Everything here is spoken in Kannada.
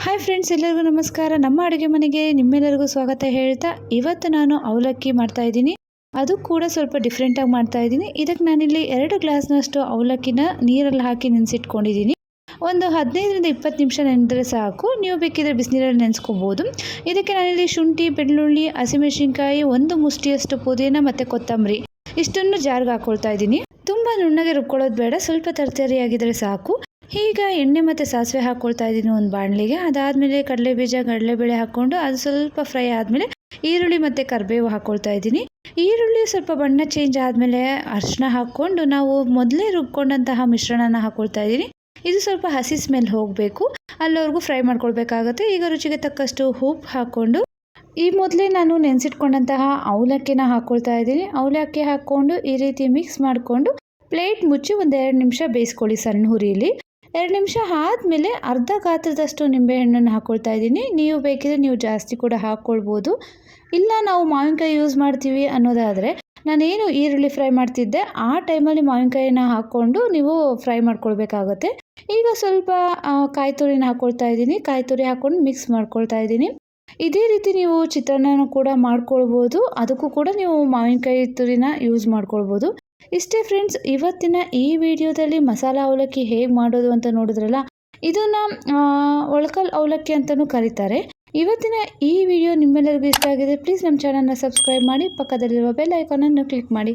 ಹಾಯ್ ಫ್ರೆಂಡ್ಸ್, ಎಲ್ಲರಿಗೂ ನಮಸ್ಕಾರ. ನಮ್ಮ ಅಡುಗೆ ಮನೆಗೆ ನಿಮ್ಮೆಲ್ಲರಿಗೂ ಸ್ವಾಗತ ಹೇಳ್ತಾ, ಇವತ್ತು ನಾನು ಅವಲಕ್ಕಿ ಮಾಡ್ತಾಯಿದ್ದೀನಿ. ಅದು ಕೂಡ ಸ್ವಲ್ಪ ಡಿಫ್ರೆಂಟಾಗಿ ಮಾಡ್ತಾಯಿದ್ದೀನಿ. ಇದಕ್ಕೆ ನಾನಿಲ್ಲಿ 2 ಗ್ಲಾಸ್ನಷ್ಟು ಅವಲಕ್ಕಿನ ನೀರಲ್ಲಿ ಹಾಕಿ ನೆನೆಸಿಟ್ಕೊಂಡಿದ್ದೀನಿ. ಒಂದು 15ರಿಂದ 20 ನಿಮಿಷ ನೆನೆದ್ರೆ ಸಾಕು. ನೀವು ಬೇಕಿದ್ರೆ ಬಿಸಿನೀರಲ್ಲಿ ನೆನೆಸ್ಕೋಬೋದು. ಇದಕ್ಕೆ ನಾನಿಲ್ಲಿ ಶುಂಠಿ, ಬೆಳ್ಳುಳ್ಳಿ, ಹಸಿಮೆಣಸಿನ್ಕಾಯಿ, 1 ಮುಷ್ಟಿಯಷ್ಟು ಪುದೀನ ಮತ್ತು ಕೊತ್ತಂಬರಿ ಇಷ್ಟನ್ನು ಜಾರ್ಗೆ ಹಾಕ್ಕೊಳ್ತಾ ಇದ್ದೀನಿ. ತುಂಬ ನುಣ್ಣಗೆ ರುಬ್ಕೊಳ್ಳೋದು ಬೇಡ, ಸ್ವಲ್ಪ ತರ್ತರಿಯಾಗಿದ್ದರೆ ಸಾಕು. ಈಗ ಎಣ್ಣೆ ಮತ್ತು ಸಾಸಿವೆ ಹಾಕ್ಕೊಳ್ತಾ ಇದ್ದೀನಿ ಒಂದು ಬಾಣಲಿಗೆ. ಅದಾದಮೇಲೆ ಕಡಲೆಬೀಜ, ಕಡಲೆಬೇಳೆ ಹಾಕ್ಕೊಂಡು ಅದು ಸ್ವಲ್ಪ ಫ್ರೈ ಆದಮೇಲೆ ಈರುಳ್ಳಿ ಮತ್ತು ಕರಿಬೇವು ಹಾಕ್ಕೊಳ್ತಾ ಇದ್ದೀನಿ. ಈರುಳ್ಳಿ ಸ್ವಲ್ಪ ಬಣ್ಣ ಚೇಂಜ್ ಆದಮೇಲೆ ಅರಿಶಿನ ಹಾಕ್ಕೊಂಡು ನಾವು ಮೊದಲೇ ರುಬ್ಕೊಂಡಂತಹ ಮಿಶ್ರಣನ ಹಾಕ್ಕೊಳ್ತಾ ಇದ್ದೀನಿ. ಇದು ಸ್ವಲ್ಪ ಹಸಿ ಸ್ಮೆಲ್ ಹೋಗಬೇಕು, ಅಲ್ಲಿವರೆಗೂ ಫ್ರೈ ಮಾಡ್ಕೊಳ್ಬೇಕಾಗುತ್ತೆ. ಈಗ ರುಚಿಗೆ ತಕ್ಕಷ್ಟು ಉಪ್ಪು ಹಾಕ್ಕೊಂಡು ಈ ಮೊದಲೇ ನಾನು ನೆನೆಸಿಟ್ಕೊಂಡಂತಹ ಅವಲಕ್ಕಿನ ಹಾಕ್ಕೊಳ್ತಾ ಇದ್ದೀನಿ. ಅವಲಕ್ಕಿ ಹಾಕ್ಕೊಂಡು ಈ ರೀತಿ ಮಿಕ್ಸ್ ಮಾಡಿಕೊಂಡು ಪ್ಲೇಟ್ ಮುಚ್ಚಿ ಒಂದು 2 ನಿಮಿಷ ಬೇಯಿಸ್ಕೊಳ್ಳಿ ಸಣ್ಣ ಹುರಿಯಲ್ಲಿ. 2 ನಿಮಿಷ ಆದಮೇಲೆ ಅರ್ಧ ಗಾತ್ರದಷ್ಟು ನಿಂಬೆಹಣ್ಣನ್ನು ಹಾಕ್ಕೊಳ್ತಾ ಇದ್ದೀನಿ. ನೀವು ಬೇಕಿದ್ರೆ ನೀವು ಜಾಸ್ತಿ ಕೂಡ ಹಾಕ್ಕೊಳ್ಬೋದು. ಇಲ್ಲ ನಾವು ಮಾವಿನಕಾಯಿ ಯೂಸ್ ಮಾಡ್ತೀವಿ ಅನ್ನೋದಾದರೆ ನಾನೇನು ಈರುಳ್ಳಿ ಫ್ರೈ ಮಾಡ್ತಿದ್ದೆ ಆ ಟೈಮಲ್ಲಿ ಮಾವಿನಕಾಯಿನ ಹಾಕ್ಕೊಂಡು ನೀವು ಫ್ರೈ ಮಾಡ್ಕೊಳ್ಬೇಕಾಗತ್ತೆ. ಈಗ ಸ್ವಲ್ಪ ಕಾಯಿ ತುರಿನ ಹಾಕ್ಕೊಳ್ತಾ ಇದ್ದೀನಿ. ಕಾಯಿ ತುರಿ ಹಾಕ್ಕೊಂಡು ಮಿಕ್ಸ್ ಮಾಡ್ಕೊಳ್ತಾ ಇದ್ದೀನಿ. ಇದೇ ರೀತಿ ನೀವು ಚಿತ್ರಾನ್ನ ಕೂಡ ಮಾಡ್ಕೊಳ್ಬೋದು. ಅದಕ್ಕೂ ಕೂಡ ನೀವು ಮಾವಿನಕಾಯಿ ತುರಿನ ಯೂಸ್ ಮಾಡ್ಕೊಳ್ಬೋದು. ಇಷ್ಟೇ ಫ್ರೆಂಡ್ಸ್, ಇವತ್ತಿನ ಈ ವಿಡಿಯೋದಲ್ಲಿ ಮಸಾಲ ಅವಲಕ್ಕಿ ಹೇಗೆ ಮಾಡೋದು ಅಂತ ನೋಡಿದ್ರಲ್ಲ, ಇದನ್ನು ಒಳಕಲ್ ಅವಲಕ್ಕಿ ಅಂತಲೂ ಕರೀತಾರೆ. ಇವತ್ತಿನ ಈ ವಿಡಿಯೋ ನಿಮ್ಮೆಲ್ಲರಿಗೂ ಇಷ್ಟ ಆಗಿದೆ, ಪ್ಲೀಸ್ ನಮ್ಮ ಚಾನಲ್ನ ಸಬ್ಸ್ಕ್ರೈಬ್ ಮಾಡಿ, ಪಕ್ಕದಲ್ಲಿರುವ ಬೆಲ್ ಐಕಾನನ್ನು ಕ್ಲಿಕ್ ಮಾಡಿ.